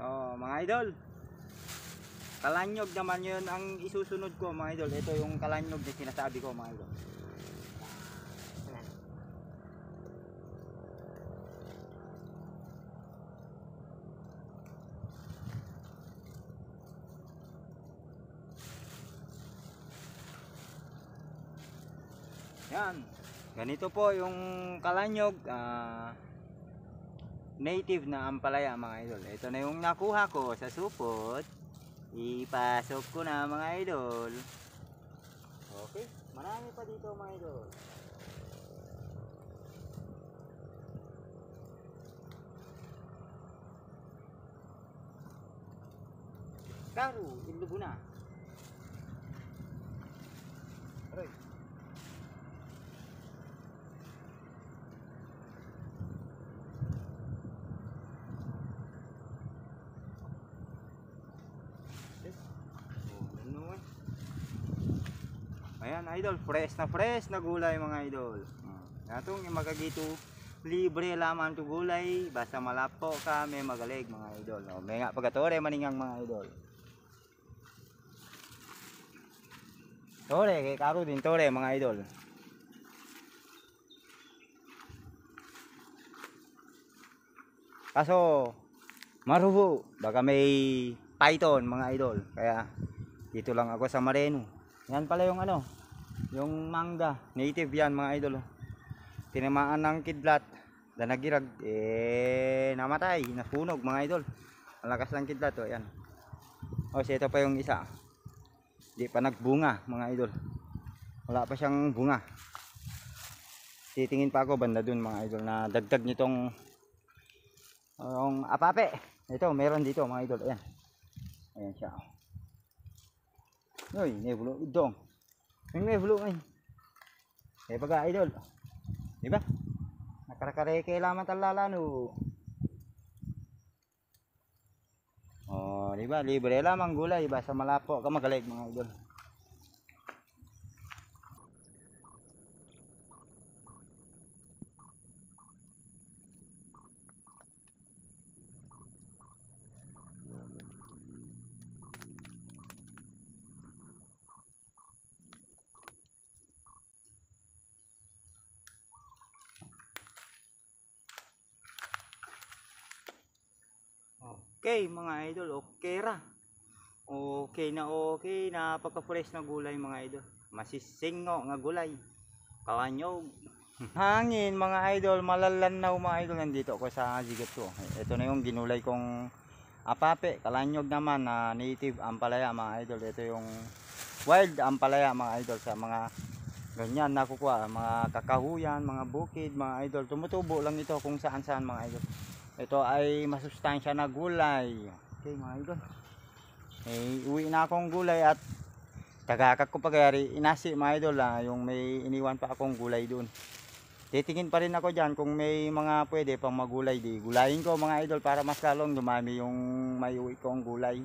Oh, mga idol. Kalanyog naman 'yun ang isusunod ko, mga idol. Ito yung kalanyog na sinasabi ko, mga idol. Yan. Ganito po yung kalanyog, native na ampalaya, mga idol. Ito na yung nakuha ko sa supot. Ipasok ko na, mga idol. Okay, marami pa dito, mga idol. Karu, ilubo na. Aray. Ayan, idol, fresh na gulay, mga idol. Atong magagito libre lamang to gulay basta malapo ka may magalig, mga idol. May nga pagkatore maningang, mga idol. Tore kay karo din tore, mga idol. Kaso marubo baka may python, mga idol. Kaya dito lang ako sa Mareno. Yan pala yung yung mangga, native yan, mga idol. Tinamaan ng kidlat, danagirag, namatay, nasunog, mga idol. Ang lakas ng kidlat, yan. Ito pa yung isa. Di pa nagbunga, mga idol. Wala pa siyang bunga. Titingin pa ako banda dun, mga idol, na dagdag nitong yung apape. Ito, meron dito, mga idol. Ayan. Ayan siya. Uy, nebulo idong. Yung nebulo ay. Baga, idol. Diba? Nakakareke laman talala no. Oh, diba? Libre lamang gulay basta malapo ka magalig, mga idol. Okay, mga idol, okay ra. Okay na pagka-fresh na gulay, mga idol. Masisingo nga gulay. Kalanyog. Hangin, mga idol, malalanaw, mga idol. Nandito ako sa zigot ko. Ito na yung ginulay kong apape. Kalanyog naman na native ampalaya, mga idol. Ito yung wild ampalaya, mga idol. Sa mga ganyan nakukuha, mga kakahuyan, mga bukid, mga idol. Tumutubo lang ito kung saan saan, mga idol. Ito ay masustansya na gulay. Okay, mga idol. Uwi na akong gulay at tagakak ko pagayari. Inasi, mga idol, yung may iniwan pa akong gulay doon. Titingin pa rin ako dyan kung may mga pwede pang magulay. Di gulayin ko, mga idol, para mas lalong dumami yung may uwi kong gulay.